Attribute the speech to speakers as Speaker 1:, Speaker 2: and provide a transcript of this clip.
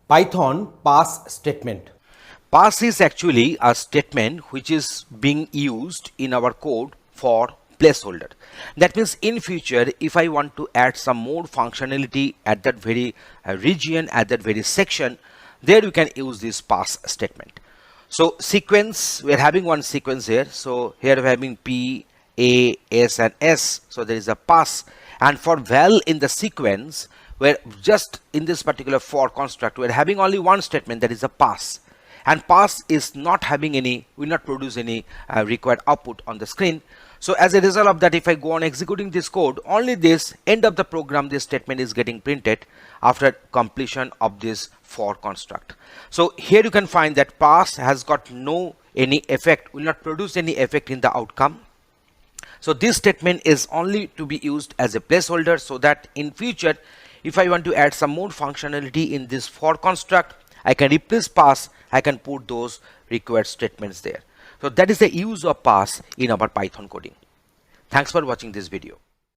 Speaker 1: Python pass statement.
Speaker 2: Pass is actually a statement which is being used in our code for placeholder. That means in future, if I want to add some more functionality at that very region, at that very section, there you can use this pass statement. So sequence, we are having one sequence here. So here we're having P, A, S and S. So there is a pass, and for val in the sequence, where just in this particular for construct, we're having only one statement, that is a pass. And pass is not having any, will not produce any required output on the screen. So as a result of that, if I go on executing this code, only this end of the program, this statement is getting printed after completion of this for construct. So here you can find that pass has got no any effect, will not produce any effect in the outcome. So this statement is only to be used as a placeholder, so that in future, if I want to add some more functionality in this for construct, I can replace pass, I can put those required statements there. So that is the use of pass in our Python coding. Thanks for watching this video.